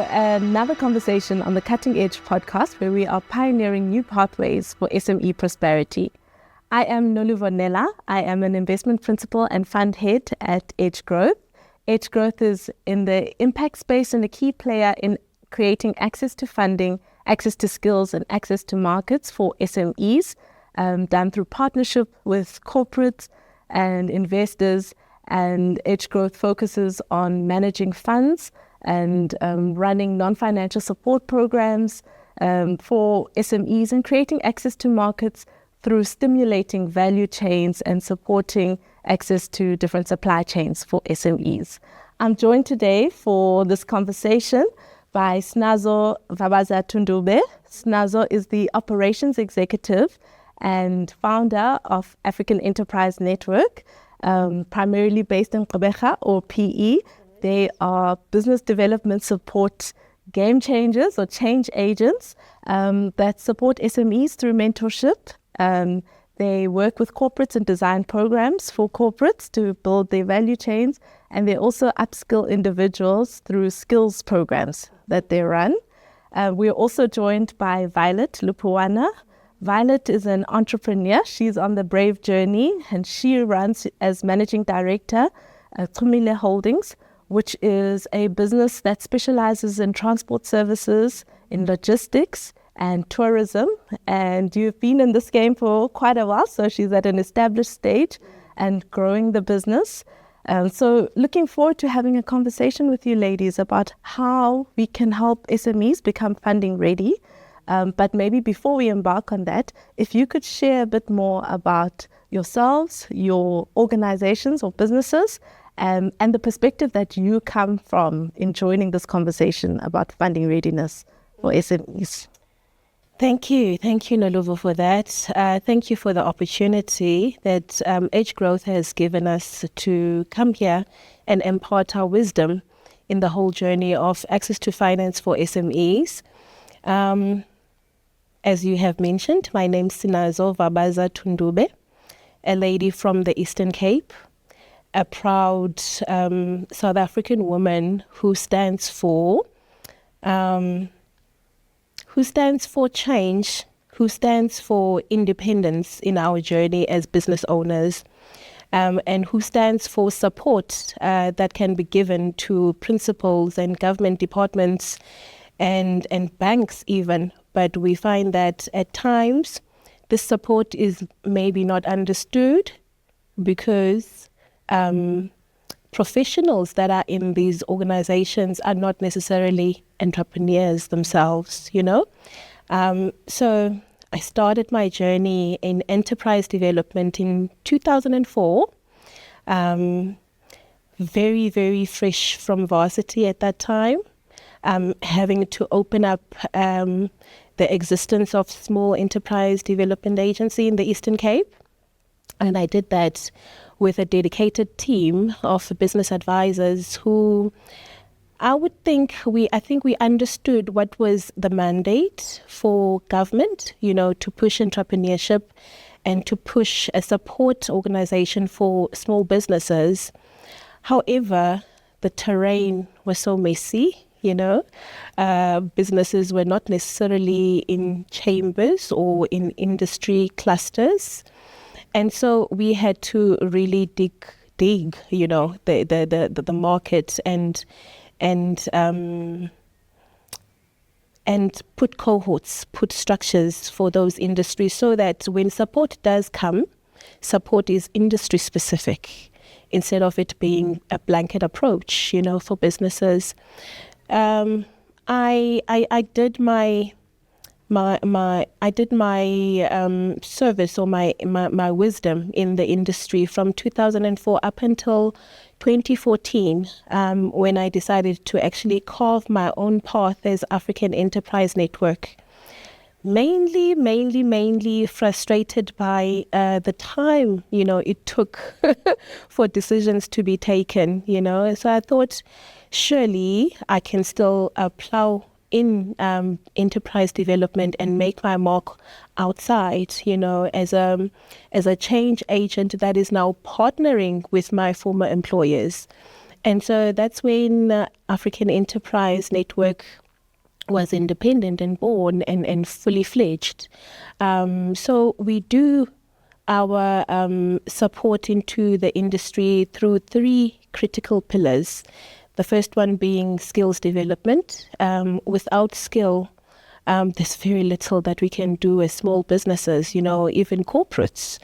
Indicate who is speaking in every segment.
Speaker 1: another conversation on the Cutting Edge podcast, where we are pioneering new pathways for SME prosperity. I am Noluvo Nela. I am an investment principal and fund head at Edge Growth. Edge Growth is in the impact space and a key player in creating access to funding, access to skills, and access to markets for SMEs, done through partnership with corporates and investors. And Edge Growth focuses on managing funds and running non-financial support programs for SMEs and creating access to markets through stimulating value chains and supporting access to different supply chains for SMEs. I'm joined today for this conversation by Sinazo Vabaza Tundube. Sinazo is the operations executive and founder of African Enterprise Network, primarily based in Gqeberha or PE. They are business development support game changers or change agents that support SMEs through mentorship. They work with corporates and design programs for corporates to build their value chains, and they also upskill individuals through skills programs that they run. We are also joined by Violet Lupuwana. Violet is an entrepreneur. She's on the brave journey, and she runs as managing director at Chumile Holdings, which is a business that specializes in transport services, in logistics and tourism. And you've been in this game for quite a while, so she's at an established stage and growing the business. So looking forward to having a conversation with you ladies about how we can help SMEs become funding ready. But maybe before we embark on that, if you could share a bit more about yourselves, your organizations or businesses, and the perspective that you come from in joining this conversation about funding readiness for SMEs.
Speaker 2: Thank you, Noluvo, for that. Thank you for the opportunity that Edge Growth has given us to come here and impart our wisdom in the whole journey of access to finance for SMEs. As you have mentioned, my name is Sinazo Vabaza Tundube, a lady from the Eastern Cape, a proud South African woman who stands for change, who stands for independence in our journey as business owners, and who stands for support that can be given to principals and government departments and banks even. But we find that at times this support is maybe not understood because professionals that are in these organizations are not necessarily entrepreneurs themselves, So I started my journey in enterprise development in 2004, very, very fresh from varsity at that time, having to open up the existence of small enterprise development agency in the Eastern Cape. And I did that with a dedicated team of business advisors who I think we understood what was the mandate for government, to push entrepreneurship and to push a support organization for small businesses. However, the terrain was so messy, businesses were not necessarily in chambers or in industry clusters. And so we had to really dig, the market and put cohorts, put structures for those industries so that when support does come, support is industry specific instead of it being a blanket approach, for businesses. I did my service or my wisdom in the industry from 2004 up until 2014, when I decided to actually carve my own path as African Enterprise Network. Mainly frustrated by the time, it took for decisions to be taken, So I thought, surely I can still plow in enterprise development and make my mark outside, as a change agent that is now partnering with my former employers And so that's when African Enterprise Network was independent and born and fully fledged. So we do our support into the industry through 3 critical pillars. The first one being skills development. Without skill, there's very little that we can do as small businesses, even corporates.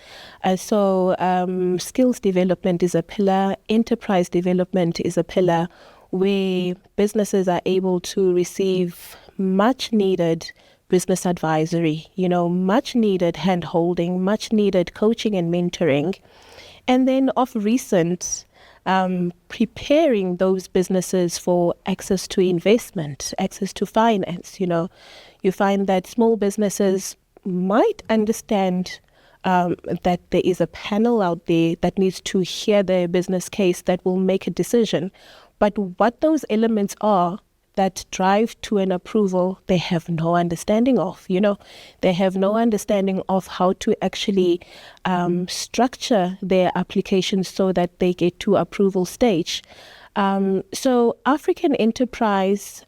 Speaker 2: So skills development is a pillar. Enterprise development is a pillar where businesses are able to receive much needed business advisory, much needed hand-holding, much needed coaching and mentoring. And then of recent, preparing those businesses for access to investment, access to finance. You find that small businesses might understand that there is a panel out there that needs to hear their business case that will make a decision. But what those elements are that drive to an approval, they have no understanding of. They have no understanding of how to actually structure their applications so that they get to approval stage. So African Enterprise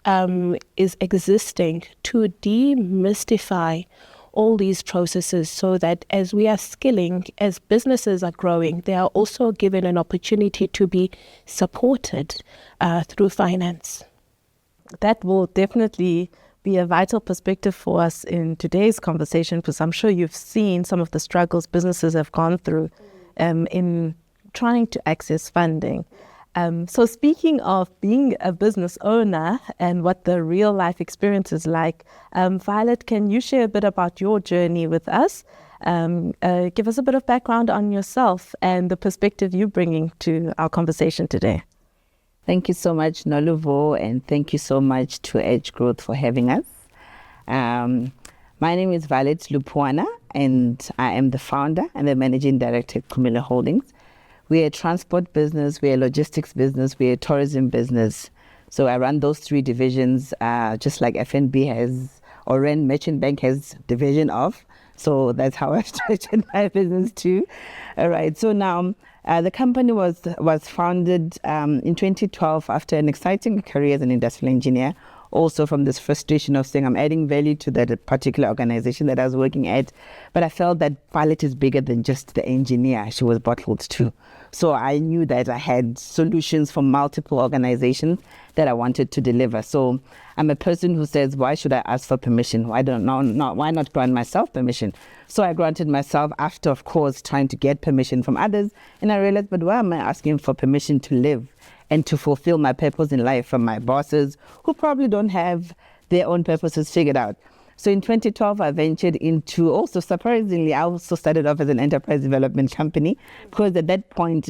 Speaker 2: is existing to demystify all these processes so that as we are skilling, as businesses are growing, they are also given an opportunity to be supported through finance.
Speaker 1: That will definitely be a vital perspective for us in today's conversation, because I'm sure you've seen some of the struggles businesses have gone through in trying to access funding. So speaking of being a business owner and what the real life experience is like, Violet, can you share a bit about your journey with us? Give us a bit of background on yourself and the perspective you're bringing to our conversation today.
Speaker 3: Thank you so much, Noluvo, and thank you so much to Edge Growth for having us. My name is Violet Lupuwana, and I am the founder and the managing director at Chumile Holdings. We're a transport business, we're a logistics business, we're a tourism business. So I run those 3 divisions, just like FNB has, or Rand Merchant Bank has division of. So that's how I've structured my business too. All right, so now the company was founded in 2012 after an exciting career as an industrial engineer, also from this frustration of saying I'm adding value to that particular organization that I was working at. But I felt that Violet is bigger than just the engineer. She was bottled too. So I knew that I had solutions for multiple organizations that I wanted to deliver. So I'm a person who says, why should I ask for permission? Why not grant myself permission? So I granted myself after, of course, trying to get permission from others. And I realized, but why am I asking for permission to live and to fulfill my purpose in life from my bosses who probably don't have their own purposes figured out? So in 2012, I ventured into, also surprisingly, I also started off as an enterprise development company, because at that point,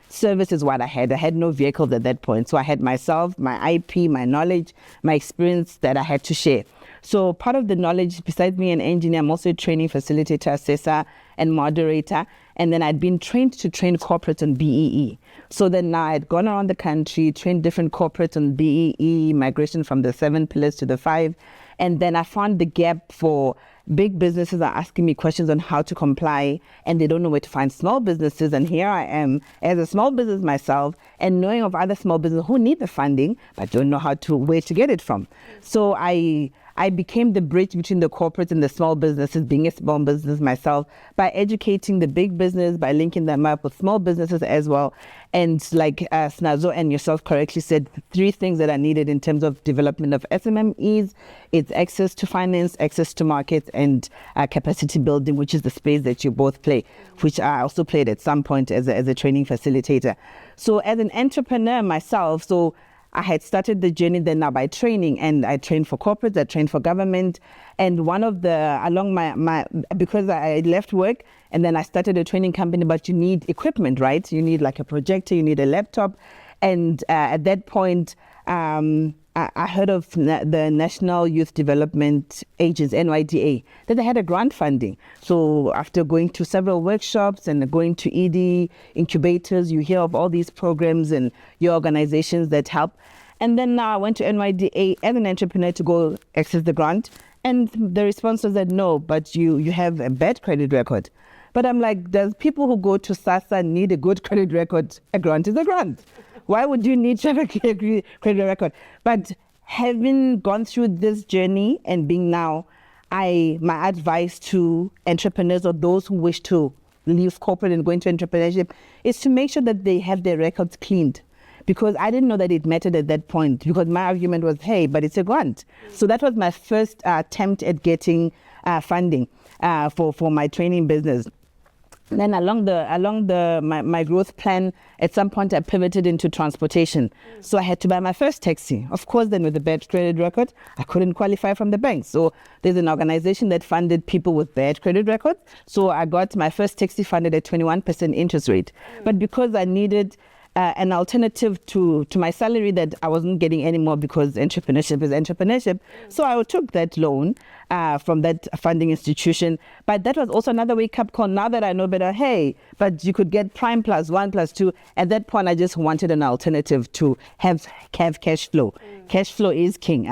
Speaker 3: service is what I had. I had no vehicles at that point. So I had myself, my IP, my knowledge, my experience that I had to share. So part of the knowledge, besides being an engineer, I'm also a training facilitator, assessor, and moderator. And then I'd been trained to train corporates on BEE. So then now I'd gone around the country, trained different corporates on BEE, migration from the 7 pillars to the 5. And then I found the gap for big businesses are asking me questions on how to comply, and they don't know where to find small businesses. And here I am as a small business myself, and knowing of other small businesses who need the funding, but don't know where to get it from. So I became the bridge between the corporates and the small businesses, being a small business myself, by educating the big business, by linking them up with small businesses as well. And like Sinazo and yourself correctly said, 3 things that are needed in terms of development of SMEs. It's access to finance, access to markets, and capacity building, which is the space that you both play, which I also played at some point as a training facilitator. So as an entrepreneur myself, so I had started the journey then now by training, and I trained for corporates, I trained for government, and one of the, because I left work and then I started a training company, but you need equipment, right? You need like a projector, you need a laptop. And at that point, I heard of the National Youth Development Agency, NYDA, that they had a grant funding. So after going to several workshops and going to ED incubators, you hear of all these programs and your organizations that help. And then now I went to NYDA as an entrepreneur to go access the grant. And the response was that no, but you have a bad credit record. But I'm like, does people who go to SASSA need a good credit record? A grant is a grant. Why would you need to have a clear credit record? But having gone through this journey and being now, my advice to entrepreneurs or those who wish to leave corporate and go into entrepreneurship is to make sure that they have their records cleaned. Because I didn't know that it mattered at that point, because my argument was, hey, but it's a grant. So that was my first attempt at getting funding for my training business. Then along my growth plan, at some point I pivoted into transportation. So I had to buy my first taxi. Of course, then with a bad credit record, I couldn't qualify from the bank. So there's an organization that funded people with bad credit records. So I got my first taxi funded at 21% interest rate. But because I needed an alternative to my salary that I wasn't getting anymore, because entrepreneurship is entrepreneurship. So I took that loan from that funding institution. But that was also another wake-up call. Now that I know better, hey, but you could get prime plus 1 plus 2. At that point, I just wanted an alternative to have cash flow. Cash flow is king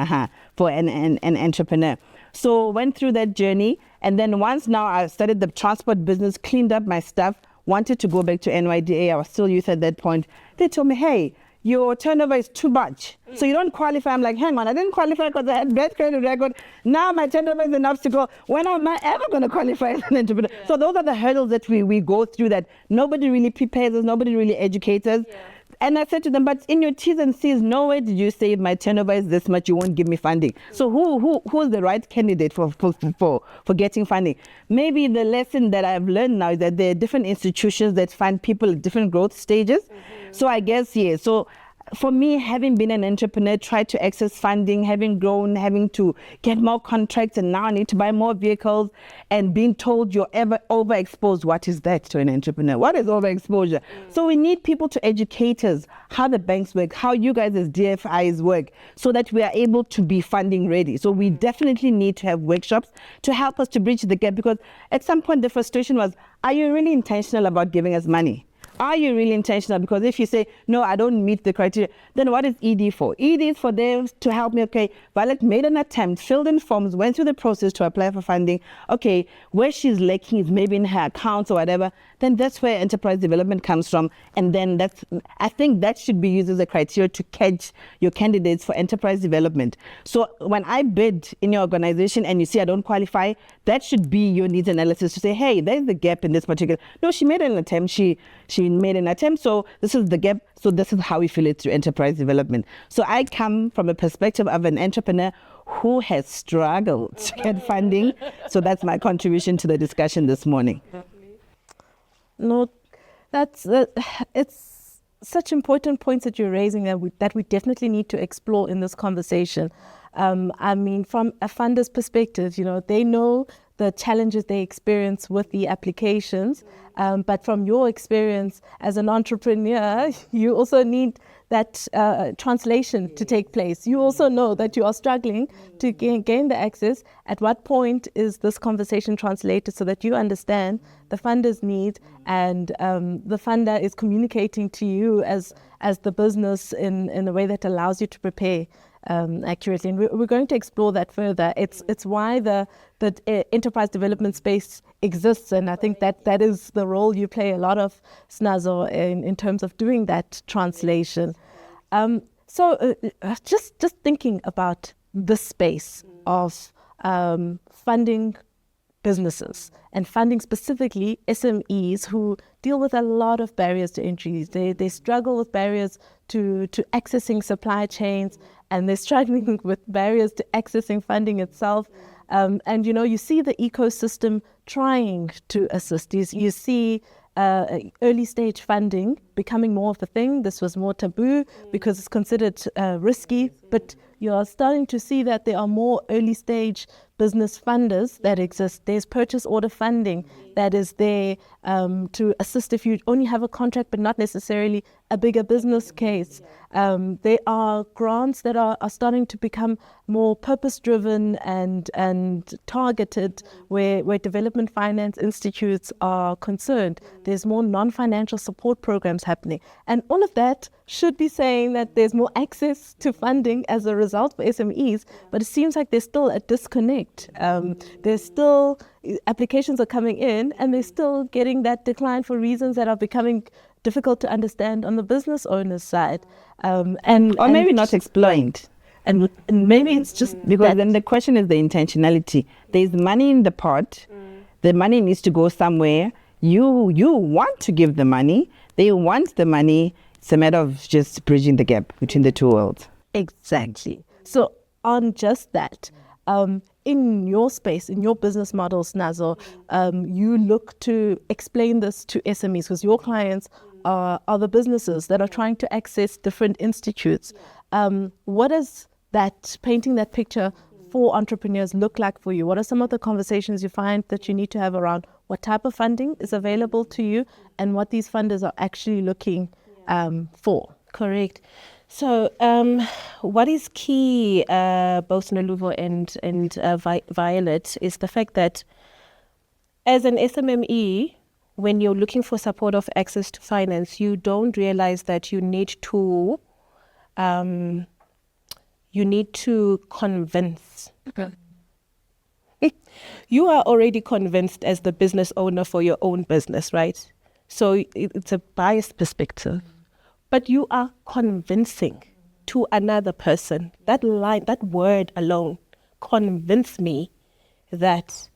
Speaker 3: for an entrepreneur. So went through that journey. And then once now I started the transport business, cleaned up my stuff, wanted to go back to NYDA. I was still youth at that point. They told me, hey, your turnover is too much, so you don't qualify. I'm like, hang on, I didn't qualify because I had bad credit record. Now my turnover is enough to go. When am I ever going to qualify as an entrepreneur? So those are the hurdles that we go through, that nobody really prepares us, nobody really educates us. And I said to them, but in your T's and C's, nowhere did you say if my turnover is this much, you won't give me funding. So who's the right candidate for getting funding? Maybe the lesson that I've learned now is that there are different institutions that fund people at different growth stages. So I guess, so for me, having been an entrepreneur, tried to access funding, having grown, having to get more contracts, and now I need to buy more vehicles, and being told you're ever overexposed. What is that to an entrepreneur? What is overexposure? So we need people to educate us how the banks work, how you guys as DFIs work, so that we are able to be funding ready. So we definitely need to have workshops to help us to bridge the gap, because at some point the frustration was, are you really intentional about giving us money? Are you really intentional? Because if you say, no, I don't meet the criteria, then what is ED for? ED is for them to help me, okay, Violet made an attempt, filled in forms, went through the process to apply for funding. Okay, where she's lacking is maybe in her accounts or whatever, then that's where enterprise development comes from. And then I think that should be used as a criteria to catch your candidates for enterprise development. So when I bid in your organization and you see I don't qualify, that should be your needs analysis to say, hey, there's the gap in this particular. No, she made an attempt. She made an attempt. So this is the gap. So this is how we fill it through enterprise development. So I come from a perspective of an entrepreneur who has struggled to get funding. So that's my contribution to the discussion this morning.
Speaker 1: No, it's such important points that you're raising that we definitely need to explore in this conversation. I mean, from a funder's perspective, they know the challenges they experience with the applications, but from your experience as an entrepreneur, you also need that translation to take place. You also know that you are struggling to gain the access. At what point is this conversation translated so that you understand the funder's need, and the funder is communicating to you as the business in a way that allows you to prepare accurately. And we're going to explore that further. It's why the enterprise development space exists, and I think that is the role you play a lot of, Sinazo, in terms of doing that translation. So just thinking about the space of funding businesses and funding specifically SMEs who deal with a lot of barriers to entry. They struggle with barriers to accessing supply chains, and they're struggling with barriers to accessing funding itself. And you see the ecosystem trying to assist. You see early stage funding becoming more of a thing. This was more taboo because it's considered risky, but you're starting to see that there are more early stage business funders that exist. There's purchase order funding that is there to assist if you only have a contract but not necessarily a bigger business case. There are grants that are starting to become more purpose-driven and targeted where development finance institutes are concerned. There's more non-financial support programs happening. And all of that should be saying that there's more access to funding as a result for SMEs, but it seems like there's still a disconnect. There's still, applications are coming in and they're still getting that decline for reasons that are becoming difficult to understand on the business owner's side. And
Speaker 3: maybe not explained.
Speaker 1: And maybe it's just
Speaker 3: because then the question is the intentionality. There's money in the pot. The money needs to go somewhere. You want to give the money. They want the money. It's a matter of just bridging the gap between the two worlds.
Speaker 1: Exactly. So on just that, in your space, in your business model, Sinazo, you look to explain this to SMEs because your clients are the businesses that are trying to access different institutes. What does that, painting that picture for entrepreneurs look like for you? What are some of the conversations you find that you need to have around what type of funding is available to you and what these funders are actually looking for?
Speaker 2: Correct. So what is key, both Noluvo and Violet, is the fact that as an SMME, when you're looking for support of access to finance, you don't realize that you need to convince. You are already convinced as the business owner for your own business, right? So it's a biased perspective. But you are convincing to another person. That line, that word alone, convince me that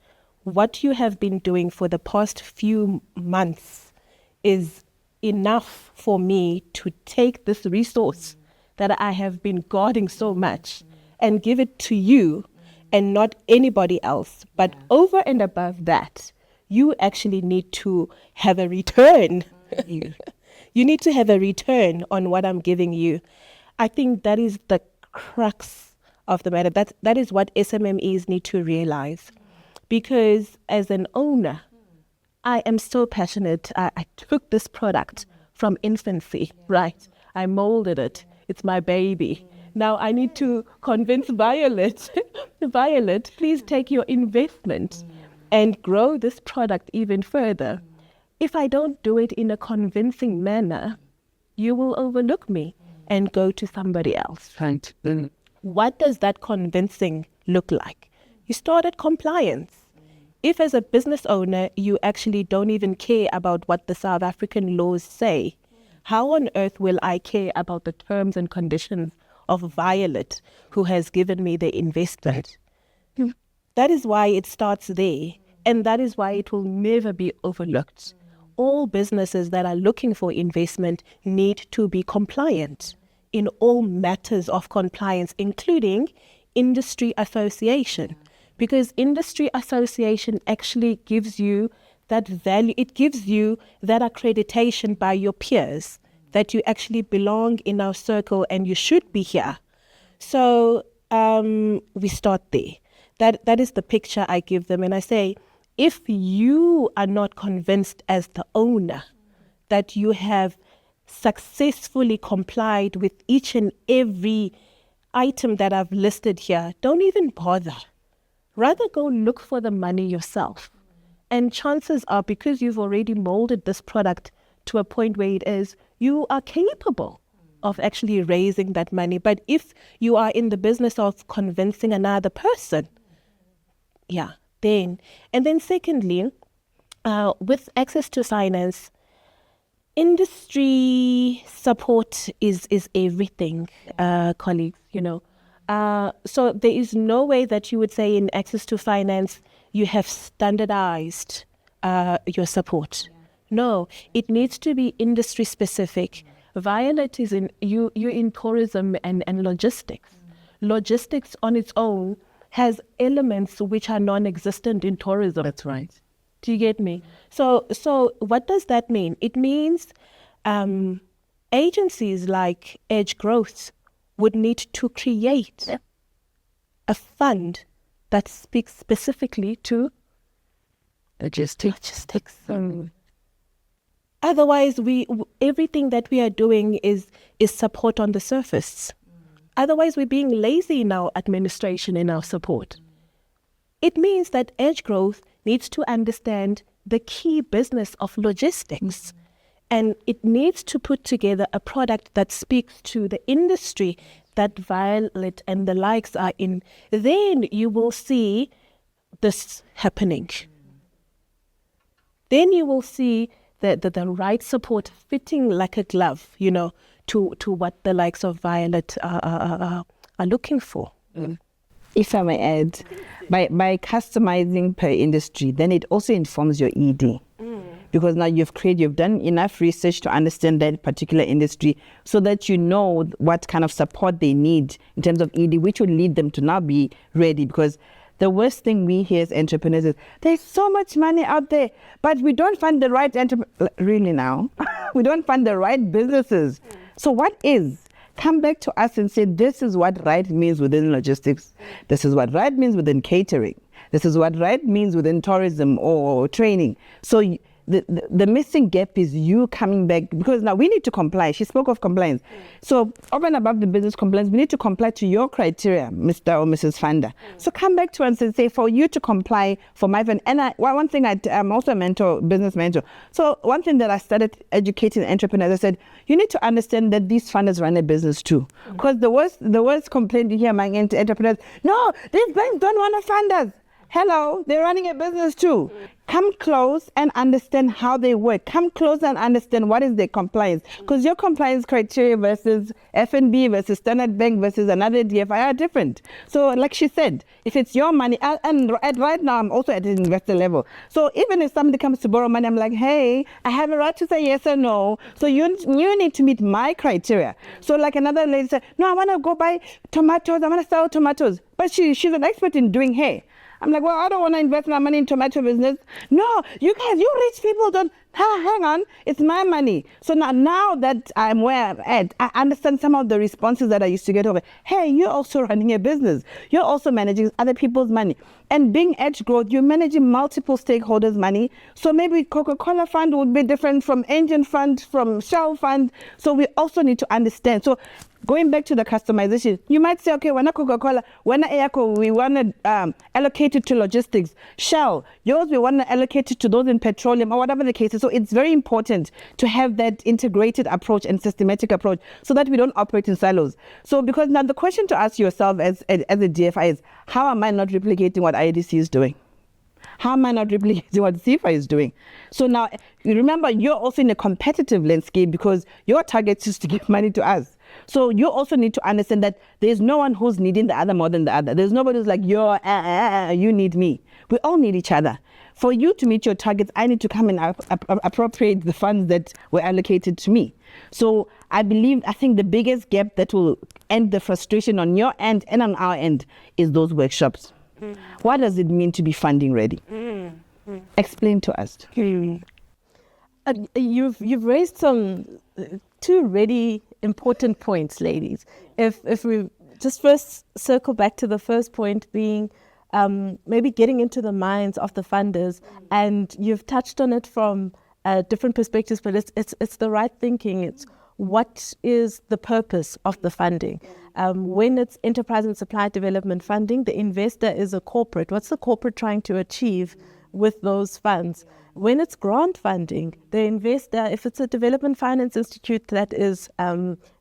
Speaker 2: what you have been doing for the past few months is enough for me to take this resource that I have been guarding so much and give it to you and not anybody else. But over and above that, you actually need to have a return. You need to have a return on what I'm giving you. I think that is the crux of the matter. That is what SMMEs need to realize. Because as an owner, I am so passionate. I took this product from infancy, right? I molded it. It's my baby. Now I need to convince Violet, Violet, please take your investment and grow this product even further. If I don't do it in a convincing manner, you will overlook me and go to somebody else.
Speaker 3: Right.
Speaker 2: What does that convincing look like? You start at compliance. If as a business owner, you actually don't even care about what the South African laws say, how on earth will I care about the terms and conditions of Violet, who has given me the investment? That is why it starts there, and that is why it will never be overlooked. All businesses that are looking for investment need to be compliant in all matters of compliance, including industry association, because industry association actually gives you that value. It gives you that accreditation by your peers that you actually belong in our circle and you should be here. So we start there. That is the picture I give them. And I say, if you are not convinced as the owner that you have successfully complied with each and every item that I've listed here, don't even bother. Rather go look for the money yourself. And chances are, because you've already molded this product to a point where it is, you are capable of actually raising that money. But if you are in the business of convincing another person, then secondly, with access to finance, industry support is everything, colleagues, so there is no way that you would say in access to finance, you have standardized your support. No, it needs to be industry specific. Violet is you're in tourism and logistics. Logistics on its own has elements which are non-existent in tourism.
Speaker 3: That's right.
Speaker 2: Do you get me? So what does that mean? It means agencies like Edge Growth would need to create a fund that speaks specifically to logistics. Otherwise, everything that we are doing is support on the surface. Otherwise, we're being lazy in our administration, in our support. It means that Edge Growth needs to understand the key business of logistics. And it needs to put together a product that speaks to the industry that Violet and the likes are in. Then you will see this happening. Then you will see the right support fitting like a glove, you know, to what the likes of Violet are looking for.
Speaker 3: If I may add, by customizing per industry, then it also informs your ED. Because now you've done enough research to understand that particular industry so that you know what kind of support they need in terms of ED, which will lead them to now be ready. Because the worst thing we hear as entrepreneurs is, there's so much money out there, but we don't find the right really now. We don't find the right businesses. So what is? Come back to us and say, this is what right means within logistics. This is what right means within catering. This is what right means within tourism or training. So the missing gap is you coming back, because now we need to comply. She spoke of compliance. So over and above the business compliance, we need to comply to your criteria, Mr. or Mrs. Funder. So come back to us and say, for you to comply for my fund. And one thing, I'm also a business mentor. So one thing that I started educating entrepreneurs, I said, you need to understand that these funders run a business too. Because the worst complaint you hear among entrepreneurs, no, these banks don't want to fund us. Hello, they're running a business too. Come close and understand how they work. Come close and understand what is their compliance. Because your compliance criteria versus FNB versus Standard Bank versus another DFI are different. So like she said, if it's your money, and right now I'm also at the investor level. So even if somebody comes to borrow money, I'm like, hey, I have a right to say yes or no. So you need to meet my criteria. So like another lady said, no, I want to go buy tomatoes. I want to sell tomatoes. But she's an expert in doing hair. I'm like, well, I don't want to invest my money in tomato business. No, you guys, you rich people don't. Hang on, it's my money. So now that I'm where I'm at, I understand some of the responses that I used to get over. Hey, you're also running a business. You're also managing other people's money. And being Edge Growth, you're managing multiple stakeholders' money. So maybe Coca-Cola Fund would be different from Engine Fund, from Shell Fund. So we also need to understand. So going back to the customization, you might say, okay, when a Coca-Cola, when a Airco, we want to allocate it to logistics. Shell, yours, we want to allocate it to those in petroleum or whatever the case is. So it's very important to have that integrated approach and systematic approach so that we don't operate in silos. So because now the question to ask yourself as a DFI is, how am I not replicating what IDC is doing? How am I not replicating what CFA is doing? So now, remember, you're also in a competitive landscape because your target is to give money to us. So you also need to understand that there's no one who's needing the other more than the other. There's nobody who's like, you need me. We all need each other. For you to meet your targets, I need to come and appropriate the funds that were allocated to me. So I think the biggest gap that will end the frustration on your end and on our end is those workshops. What does it mean to be funding ready? Explain to us.
Speaker 1: You've raised some two really important points, ladies. If we just first circle back to the first point being maybe getting into the minds of the funders, and you've touched on it from different perspectives, but it's the right thinking. It's what is the purpose of the funding? When it's enterprise and supply development funding, the investor is a corporate. What's the corporate trying to achieve with those funds? When it's grant funding, the investor, if it's a development finance institute that is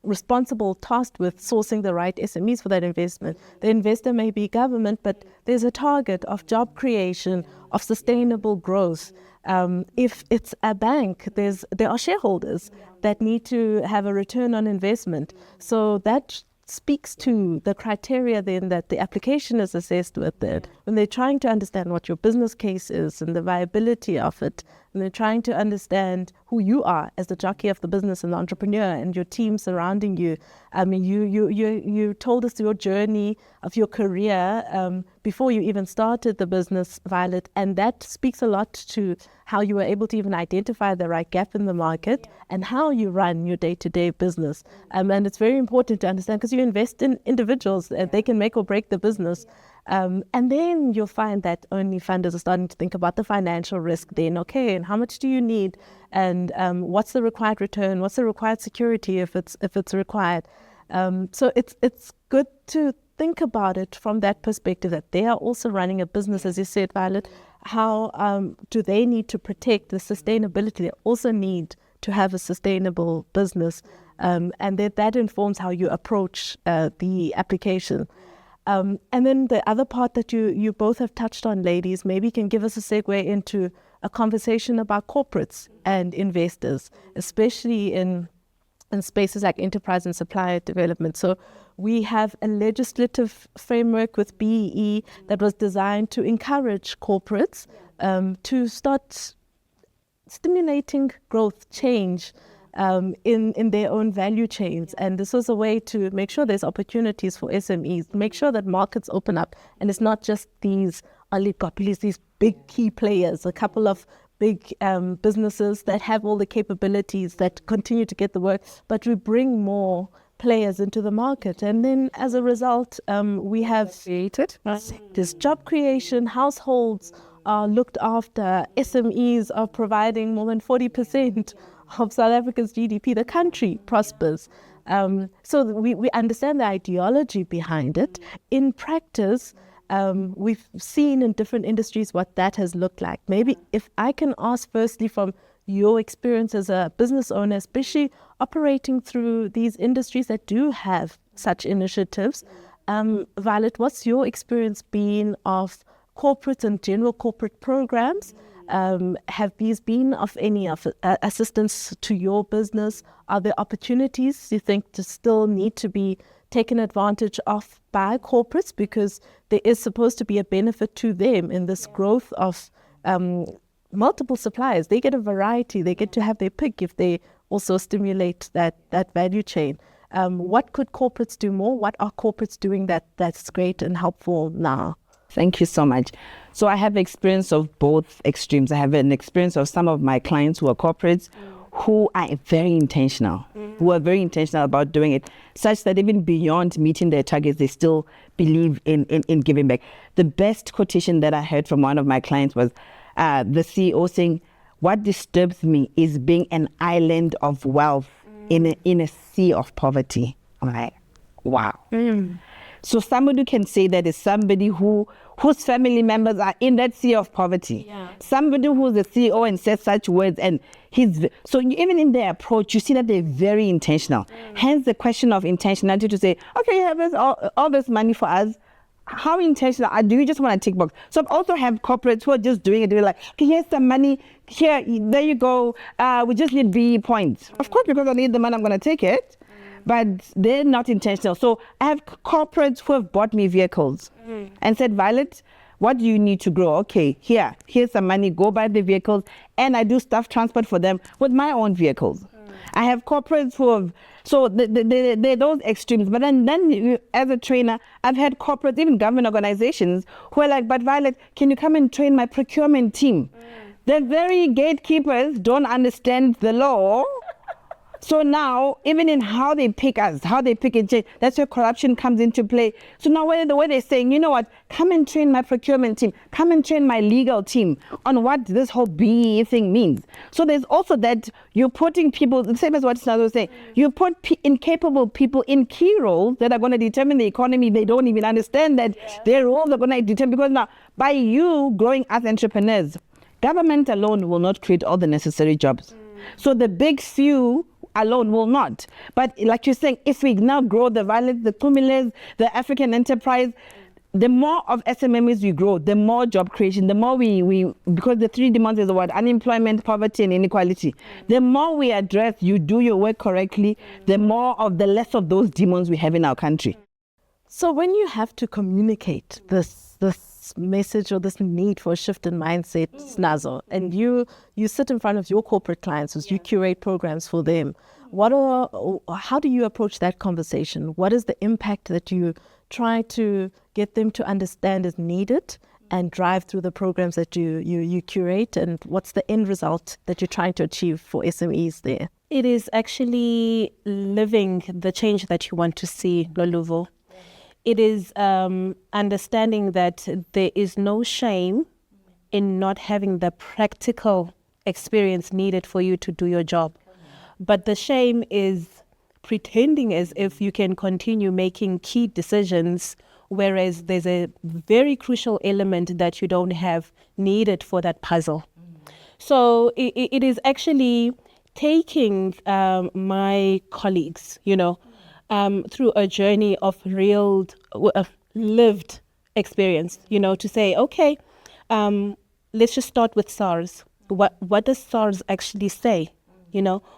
Speaker 1: responsible, tasked with sourcing the right SMEs for that investment, the investor may be government, but there's a target of job creation, of sustainable growth. If it's a bank, there are shareholders that need to have a return on investment. So that speaks to the criteria then that the application is assessed with it. When they're trying to understand what your business case is and the viability of it, and they're trying to understand who you are as the jockey of the business and the entrepreneur and your team surrounding you. I mean, you told us your journey of your career before you even started the business, Violet, and that speaks a lot to how you were able to even identify the right gap in the market and how you run your day-to-day business. And it's very important to understand because you invest in individuals and they can make or break the business. And then you'll find that only funders are starting to think about the financial risk then. Okay, and how much do you need? And what's the required return? What's the required security if it's required? So it's good to think about it from that perspective, that they are also running a business, as you said, Violet. How do they need to protect the sustainability? They also need to have a sustainable business. And that informs how you approach the application. And then the other part that you both have touched on, ladies, maybe can give us a segue into a conversation about corporates and investors, especially in spaces like enterprise and supplier development. So we have a legislative framework with BEE that was designed to encourage corporates to start stimulating growth, change in their own value chains. And this was a way to make sure there's opportunities for SMEs, make sure that markets open up. And it's not just these oligopolies, these big key players, a couple of big businesses that have all the capabilities that continue to get the work, but we bring more players into the market. And then as a result, we have created this job creation, households are looked after, SMEs are providing more than 40% of South Africa's GDP, the country prospers. So we understand the ideology behind it. In practice, we've seen in different industries what that has looked like. Maybe if I can ask firstly from your experience as a business owner, especially operating through these industries that do have such initiatives. Violet, what's your experience been of corporate and general corporate programs? Have these been of any assistance to your business? Are there opportunities you think to still need to be taken advantage of by corporates, because there is supposed to be a benefit to them in this growth of multiple suppliers? They get a variety, they get to have their pick if they also stimulate that value chain. What could corporates do more? What are corporates doing that's great and helpful now?
Speaker 3: Thank you so much. So I have experience of both extremes. I have an experience of some of my clients who are corporates who are very intentional, who are very intentional about doing it, such that even beyond meeting their targets, they still believe in giving back. The best quotation that I heard from one of my clients was the CEO saying, "What disturbs me is being an island of wealth in a sea of poverty." I'm like, wow. So somebody who can say that is somebody whose family members are in that sea of poverty. Yeah. Somebody who's a CEO and says such words, and even in their approach, you see that they're very intentional. Hence the question of intentionality, to say, okay, you have all this money for us. How intentional do you just want to tick box? So I also have corporates who are just doing it. They're like, okay, here's some money. Here, there you go. We just need BE points. Of course, because I need the money, I'm going to take it. But they're not intentional. So I have corporates who have bought me vehicles and said, "Violet, what do you need to grow? Okay, here's some money, go buy the vehicles." And I do staff transport for them with my own vehicles. I have corporates who have, so they're those extremes. But then as a trainer, I've had corporates, even government organizations, who are like, "But Violet, can you come and train my procurement team?" The very gatekeepers don't understand the law. So now, even in how they pick us, how they pick and change, that's where corruption comes into play. So now the way they're saying, you know what, come and train my procurement team, come and train my legal team on what this whole BE thing means. So there's also that you're putting people, the same as what Sinazo was saying, you put incapable people in key roles that are going to determine the economy. They don't even understand that their roles are going to determine, because now by you growing as entrepreneurs, government alone will not create all the necessary jobs. So the big few alone will not. But like you're saying, if we now grow the Violet, the Chumiles, the African enterprise, the more of SMEs we grow, the more job creation, the more we because the three demands is what? Unemployment, poverty, and inequality. The more we address, you do your work correctly, the less of those demons we have in our country.
Speaker 1: So when you have to communicate this message or this need for a shift in mindset, Sinazo, and you sit in front of your corporate clients as you curate programs for them, how do you approach that conversation? What is the impact that you try to get them to understand is needed and drive through the programs that you curate, and what's the end result that you're trying to achieve for SMEs there?
Speaker 2: It is actually living the change that you want to see, Noluvo. It is understanding that there is no shame in not having the practical experience needed for you to do your job. But the shame is pretending as if you can continue making key decisions, whereas there's a very crucial element that you don't have needed for that puzzle. So it is actually taking my colleagues, through a journey of real lived experience, to say, okay, let's just start with SARS. What does SARS actually say?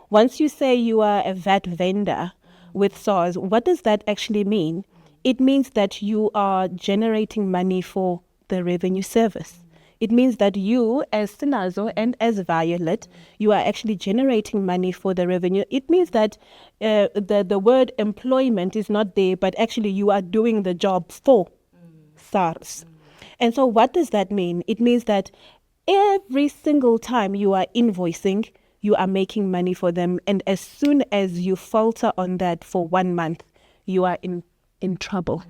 Speaker 2: Once you say you are a VAT vendor with SARS, what does that actually mean? It means that you are generating money for the revenue service. It means that you, as Sinazo and as Violet, you are actually generating money for the revenue. It means that the word employment is not there, but actually you are doing the job for SARS. And so what does that mean? It means that every single time you are invoicing, you are making money for them. And as soon as you falter on that for 1 month, you are in trouble.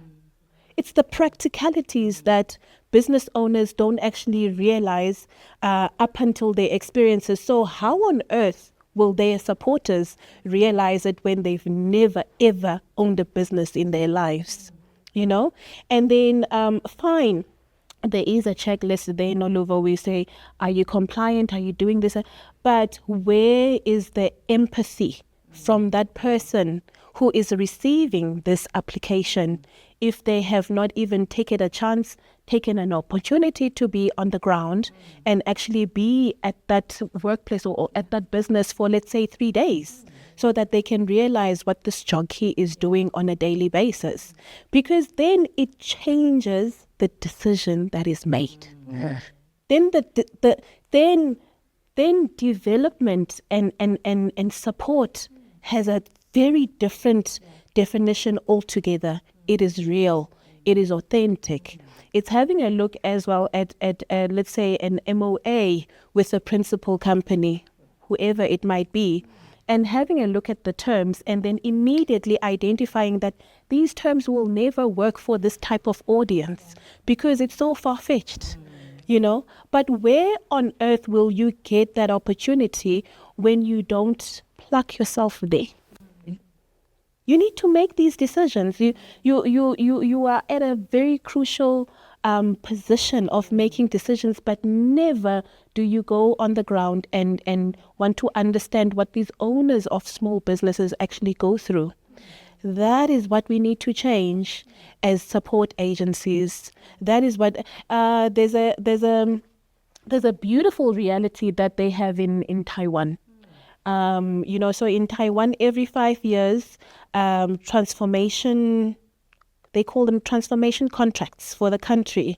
Speaker 2: It's the practicalities that business owners don't actually realize up until they experience it. So how on earth will their supporters realize it when they've never, ever owned a business in their lives? And then, fine. There is a checklist there in Noluvo. We say, are you compliant? Are you doing this? But where is the empathy from that person who is receiving this application if they have not even taken an opportunity to be on the ground and actually be at that workplace or at that business for, let's say, 3 days, so that they can realize what this jockey is doing on a daily basis? Because then it changes the decision that is made. Yeah. Then then development and support has a very different definition altogether. It is real. It is authentic. It's having a look as well at let's say, an MOA with a principal company, whoever it might be, and having a look at the terms and then immediately identifying that these terms will never work for this type of audience because it's so far-fetched, But where on earth will you get that opportunity when you don't pluck yourself there? You need to make these decisions. You are at a very crucial position of making decisions, but never do you go on the ground and want to understand what these owners of small businesses actually go through. That is what we need to change as support agencies. That is what there's a beautiful reality that they have in Taiwan. So in Taiwan, every 5 years, they call them transformation contracts for the country,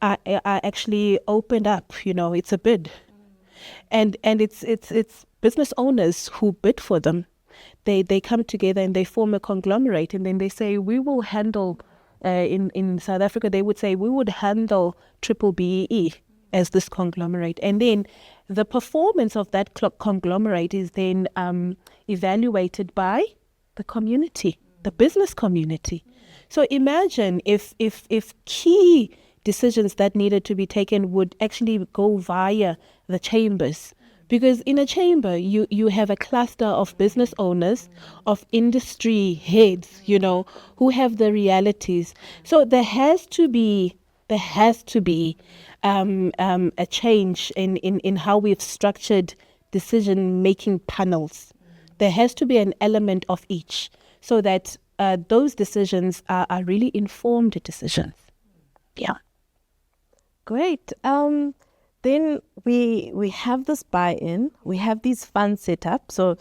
Speaker 2: are actually opened up. It's a bid, and it's business owners who bid for them. They come together and they form a conglomerate, and then they say, we will handle. In South Africa, they would say, we would handle triple BEE as this conglomerate, and then the performance of that conglomerate is then evaluated by the community, the business community. So imagine if key decisions that needed to be taken would actually go via the chambers. Because in a chamber, you have a cluster of business owners, of industry heads, who have the realities. So there has to be a change in how we've structured decision-making panels. There has to be an element of each so that those decisions are really informed decisions. Yeah.
Speaker 1: Great. Then we have this buy-in, we have these funds set up. So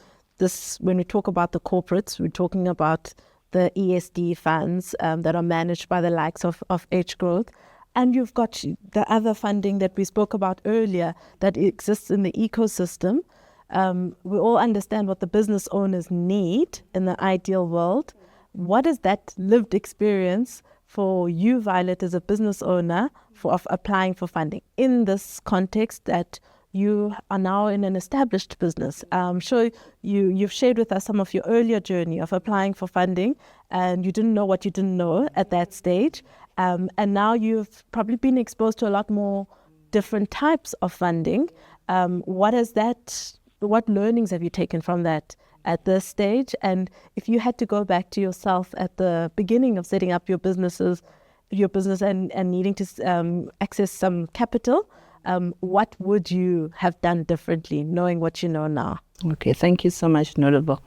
Speaker 1: when we talk about the corporates, we're talking about the ESD funds that are managed by the likes of H Growth. And you've got the other funding that we spoke about earlier that exists in the ecosystem. We all understand what the business owners need in the ideal world. What is that lived experience for you, Violet, as a business owner of applying for funding in this context that you are now in an established business? I'm sure you've shared with us some of your earlier journey of applying for funding, and you didn't know what you didn't know at that stage. And now you've probably been exposed to a lot more different types of funding. What learnings have you taken from that at this stage? And if you had to go back to yourself at the beginning of setting up your business and needing to access some capital, what would you have done differently, knowing what you know now?
Speaker 3: Okay, thank you so much, Noluvo.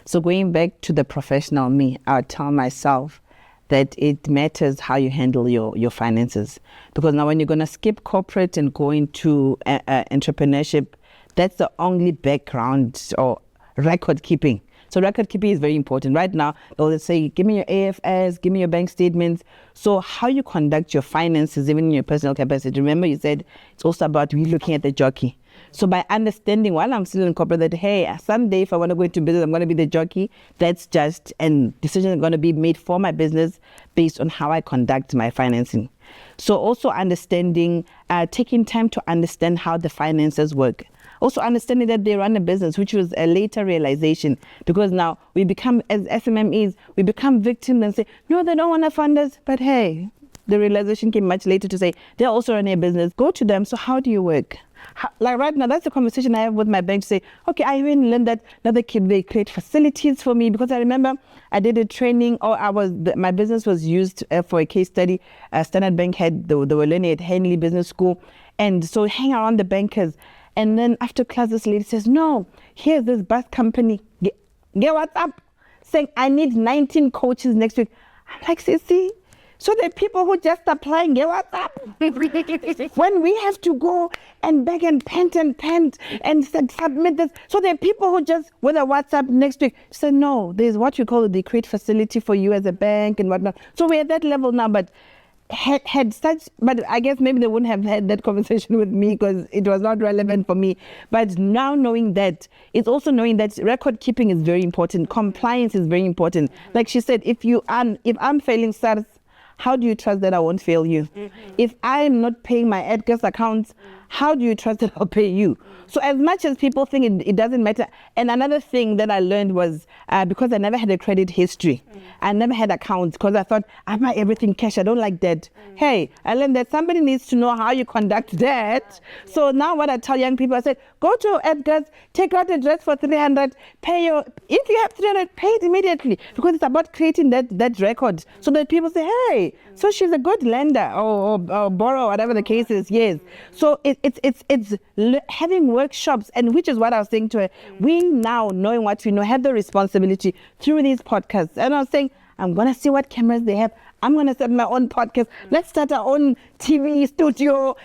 Speaker 3: So going back to the professional me, I would tell myself that it matters how you handle your finances. Because now when you're going to skip corporate and go into entrepreneurship, that's the only background or record keeping. So record keeping is very important. Right now, they'll say, give me your AFS, give me your bank statements. So how you conduct your finances, even in your personal capacity. Remember, you said it's also about you looking at the jockey. So by understanding while I'm still in corporate that, hey, someday if I want to go into business, I'm going to be the jockey. That's just, and decisions are going to be made for my business based on how I conduct my financing. So also understanding, taking time to understand how the finances work. Also understanding that they run a business, which was a later realization, because now we become, as SMEs, we become victims and say, no, they don't want to fund us. But hey, the realization came much later to say, they're also running a business. Go to them. So how do you work? Like right now, that's the conversation I have with my bank to say, okay, I even learned that now they create facilities for me, because I remember I did a training, or my business was used for a case study. Standard Bank they were learning at Henley Business School. And so hang around the bankers. And then after class, this lady says, no, here's this bus company. Get what's up? Saying, I need 19 coaches next week. I'm like, see? So the people who just applying, get what's up? When we have to go and beg and pant and submit this. So there are people who just, with a WhatsApp next week, say, no, there's what you call the create facility for you as a bank and whatnot. So we're at that level now, but had such, but I guess maybe they wouldn't have had that conversation with me because it was not relevant for me. But now knowing that, it's also knowing that record keeping is very important. Compliance is very important. Like she said, if I'm failing SARS, how do you trust that I won't fail you? If I'm not paying my AdGas accounts, how do you trust that I'll pay you? So as much as people think it doesn't matter. And another thing that I learned was because I never had a credit history, I never had accounts because I thought I buy everything cash. I don't like that. Hey, I learned that somebody needs to know how you conduct that. So now what I tell young people, I said, go to AdGas, take out a dress for 300, pay if you have 300, pay it immediately, because it's about creating that record so that people say, hey, so she's a good lender or borrow, whatever the case is. Yes. So it's having workshops, and which is what I was saying to her. We now, knowing what we know, have the responsibility through these podcasts. And I was saying, I'm going to see what cameras they have. I'm going to start my own podcast. Let's start our own TV studio.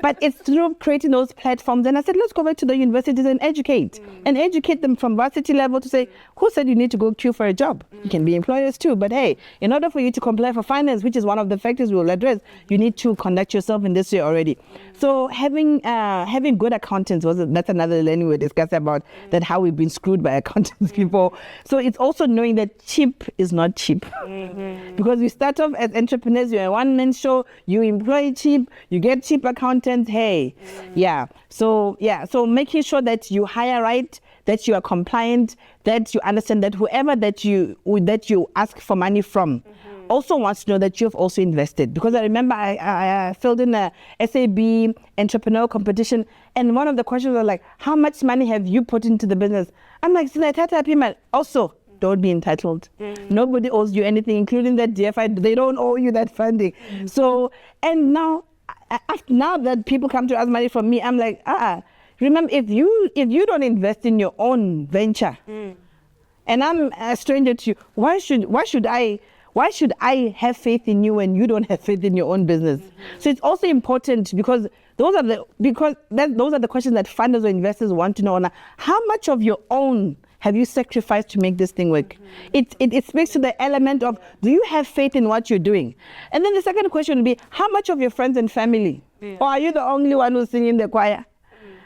Speaker 3: But it's through creating those platforms. And I said, let's go back to the universities and educate them from varsity level to say, who said you need to go queue for a job? You can be employers too. But hey, in order for you to comply for finance, which is one of the factors we will address, you need to conduct yourself in this way already. So having good accountants, that's another learning we discussed about, that how we've been screwed by accountants before. So it's also knowing that cheap is not cheap. Because we start off as entrepreneurs, you're a one-man show, you employ cheap, you get cheap accountants, hey. So making sure that you hire right, that you are compliant, that you understand that whoever that you ask for money from also wants to know that you've also invested. Because I remember I filled in a SAB entrepreneur competition, and one of the questions was like, how much money have you put into the business? I'm like, also, don't be entitled. Nobody owes you anything, including that DFI. They don't owe you that funding. So, and now that people come to ask money from me, I'm like, remember, if you don't invest in your own venture, and I'm a stranger to you, why should I have faith in you when you don't have faith in your own business? So it's also important, because those are the questions that funders or investors want to know. Now, how much of your own have you sacrificed to make this thing work? It speaks to the element of, do you have faith in what you're doing? And then the second question would be, how much of your friends and family? Or are you the only one who's singing the choir?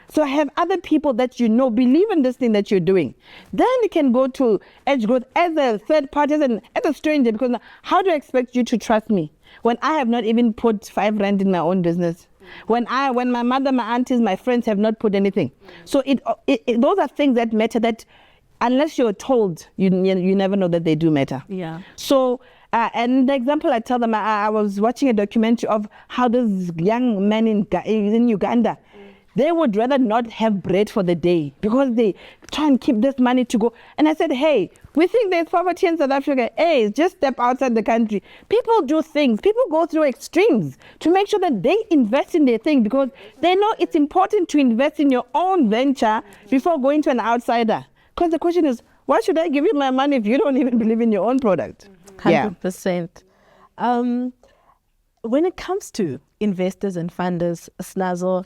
Speaker 3: So have other people that you know believe in this thing that you're doing. Then you can go to Edge Growth as a third party, as a stranger, because how do I expect you to trust me when I have not even put 5 rand in my own business? When my mother, my aunties, my friends have not put anything. So those are things that matter, that unless you're told, you never know that they do matter.
Speaker 1: Yeah.
Speaker 3: So, and the example I tell them, I was watching a documentary of how this young man in Uganda, they would rather not have bread for the day because they try and keep this money to go. And I said, hey, we think there's poverty in South Africa. Hey, just step outside the country. People do things. People go through extremes to make sure that they invest in their thing, because they know it's important to invest in your own venture before going to an outsider. Because the question is, why should I give you my money if you don't even believe in your own product?
Speaker 1: 100%. When it comes to investors and funders, Sinazo,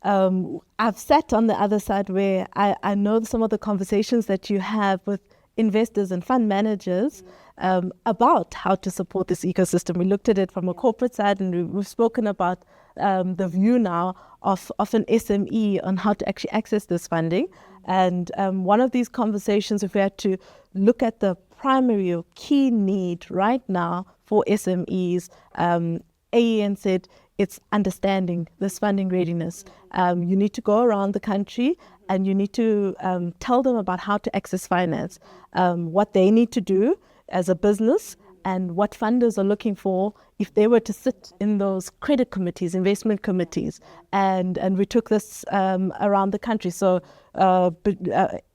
Speaker 1: I've sat on the other side where I know some of the conversations that you have with investors and fund managers about how to support this ecosystem. We looked at it from a corporate side, and we've spoken about the view now of an SME on how to actually access this funding. And one of these conversations, if we had to look at the primary or key need right now for SMEs, AEN said it's understanding this funding readiness. You need to go around the country and you need to tell them about how to access finance, what they need to do as a business, and what funders are looking for if they were to sit in those credit committees, investment committees. And we took this around the country. So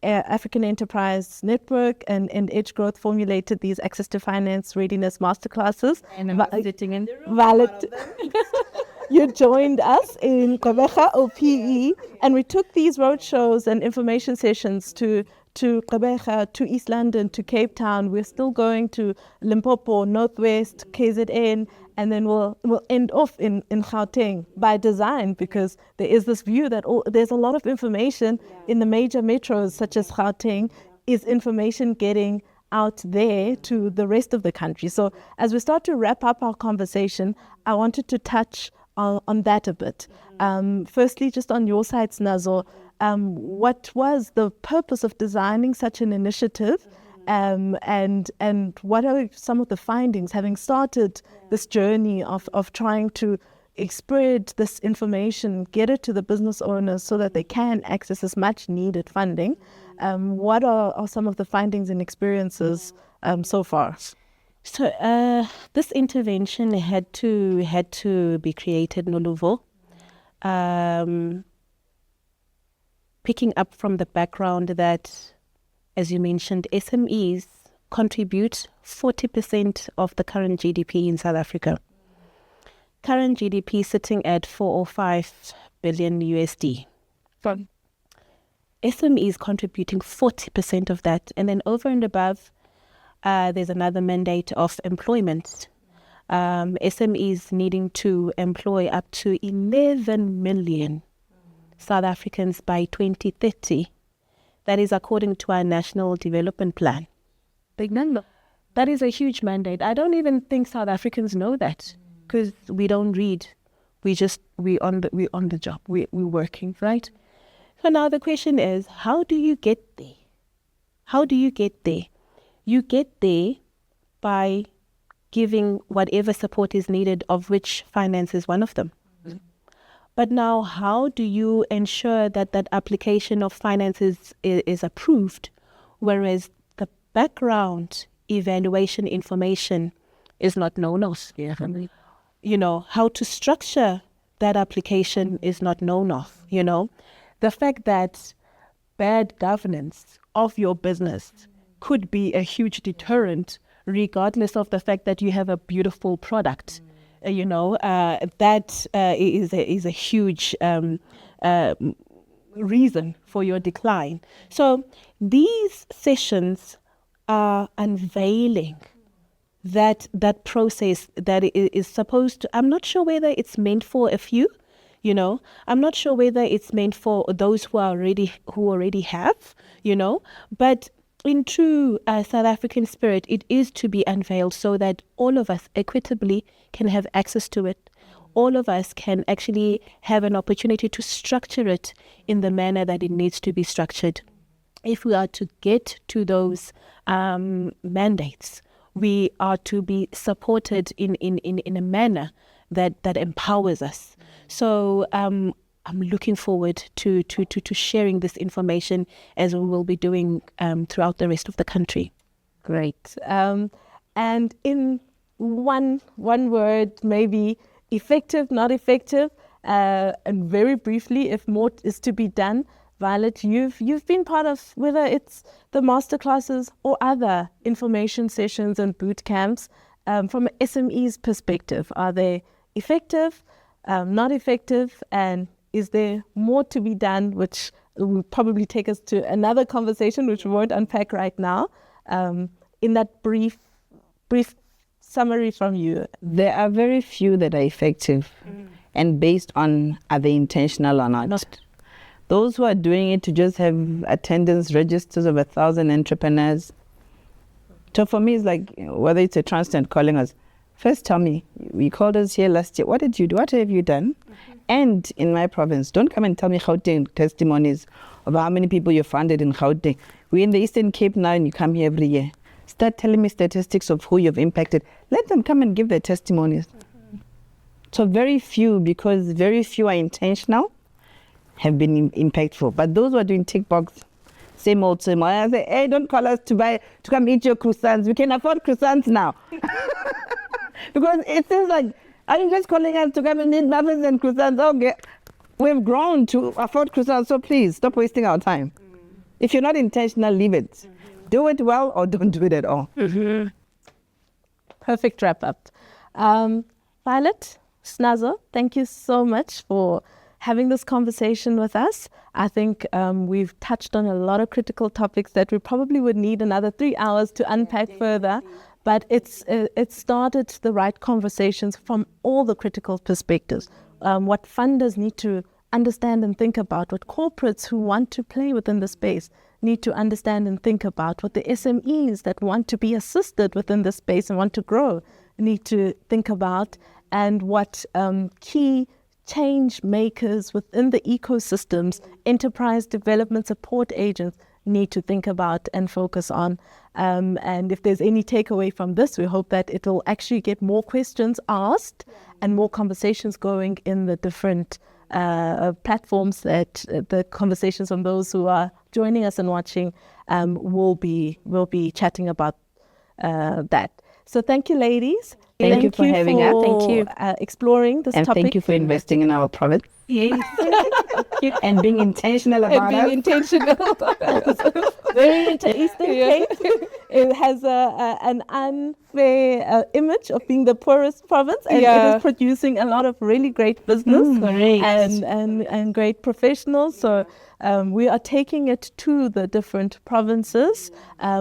Speaker 1: African Enterprise Network and Edge Growth formulated these Access to Finance Readiness Masterclasses.
Speaker 3: And I'm sitting in the room.
Speaker 1: Violet, you joined us in Gqeberha OPE, and we took these roadshows and information sessions to Gqeberha, to East London, to Cape Town. We're still going to Limpopo, Northwest, KZN, and then we'll end off in Gauteng by design, because there is this view that there's a lot of information in the major metros such as Gauteng. Is information getting out there to the rest of the country? So as we start to wrap up our conversation, I wanted to touch on that a bit. Firstly, just on your side, Sinazo, what was the purpose of designing such an initiative, and what are some of the findings, having started this journey of trying to spread this information, get it to the business owners so that they can access this much needed funding? What are some of the findings and experiences so far?
Speaker 2: So this intervention had to be created, Noluvo. Picking up from the background that, as you mentioned, SMEs contribute 40% of the current GDP in South Africa. Current GDP sitting at 4 or 5 billion USD.
Speaker 1: From
Speaker 2: SMEs contributing 40% of that, and then over and above, there's another mandate of employment. SMEs needing to employ up to 11 million South Africans by 2030. That is according to our National Development Plan.
Speaker 1: big number.
Speaker 2: That is a huge mandate. I don't even think South Africans know that, because we don't read. We on the job. We're working, right? So now the question is, how do you get there? How do you get there? You get there by giving whatever support is needed, of which finance is one of them. But now, how do you ensure that that application of finance is approved, whereas the background evaluation information is not known of? You know, how to structure that application is not known of, you know. The fact that bad governance of your business could be a huge deterrent, regardless of the fact that you have a beautiful product. You know, that is a huge reason for your decline. So these sessions are unveiling that process that is supposed to, I'm not sure whether it's meant for a few, you know, I'm not sure whether it's meant for those who already have, you know, but in true South African spirit, it is to be unveiled so that all of us equitably can have access to it. All of us can actually have an opportunity to structure it in the manner that it needs to be structured. If we are to get to those mandates, we are to be supported in a manner that empowers us. So I'm looking forward to sharing this information, as we will be doing throughout the rest of the country.
Speaker 1: Great. And in one word, maybe effective, not effective, and very briefly, if more is to be done, Violet, you've been part of, whether it's the masterclasses or other information sessions and boot camps, from an SME's perspective. Are they effective, not effective, and is there more to be done, which will probably take us to another conversation, which we won't unpack right now? In that brief summary from you.
Speaker 3: There are very few that are effective and based on are they intentional or not. Those who are doing it to just have attendance registers of 1,000 entrepreneurs. So for me, it's like, whether it's a Transnet calling us, first tell me, we called us here last year, what did you do? What have you done? And in my province, don't come and tell me Gauteng testimonies of how many people you funded in Gauteng. We're in the Eastern Cape now and you come here every year. Start telling me statistics of who you've impacted. Let them come and give their testimonies. So very few, because very few are intentional, have been impactful. But those who are doing tick box, same old. I say, hey, don't call us to come eat your croissants. We can afford croissants now. Because it seems like, are you just calling us to come and eat muffins and croissants? Okay, we've grown to afford croissants, so please stop wasting our time. If you're not intentional, leave it. Do it well or don't do it at all.
Speaker 1: Perfect wrap up. Violet, Sinazo, thank you so much for having this conversation with us. I think we've touched on a lot of critical topics that we probably would need another 3 hours to unpack further. But it started the right conversations from all the critical perspectives. What funders need to understand and think about, what corporates who want to play within the space need to understand and think about, what the SMEs that want to be assisted within the space and want to grow need to think about, and what key change makers within the ecosystems, enterprise development support agents need to think about and focus on. And if there's any takeaway from this, we hope that it will actually get more questions asked and more conversations going in the different platforms that the conversations from those who are joining us and watching will be chatting about that. So thank you, ladies.
Speaker 3: Thank you for having us.
Speaker 1: Thank you. Exploring this
Speaker 3: and
Speaker 1: topic.
Speaker 3: Thank you for investing in our province.
Speaker 1: Yes.
Speaker 3: And being intentional about
Speaker 1: being intentional. Very Eastern Cape. It has an unfair image of being the poorest province, and it is producing a lot of really great business and great professionals. So we are taking it to the different provinces.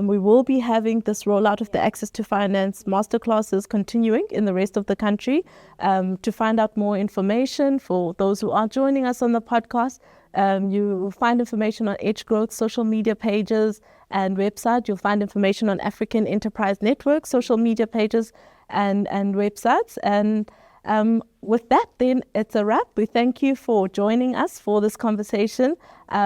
Speaker 1: We will be having this rollout of the Access to Finance Masterclasses continuing in the rest of the country. To find out more information for those who are joining us on the podcast, you will find information on Edge Growth social media pages and website. You'll find information on African Enterprise Network social media pages and websites. And with that, then it's a wrap. We thank you for joining us for this conversation.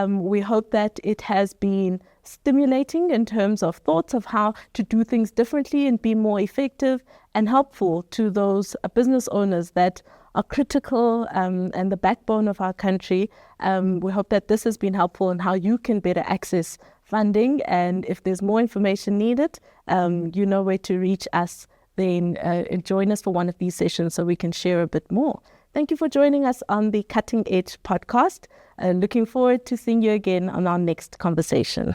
Speaker 1: We hope that it has been stimulating in terms of thoughts of how to do things differently and be more effective, and helpful to those business owners that are critical and the backbone of our country. We hope that this has been helpful in how you can better access funding. And if there's more information needed, you know where to reach us. Then join us for one of these sessions so we can share a bit more. Thank you for joining us on the Cutting Edge podcast. Looking forward to seeing you again on our next conversation.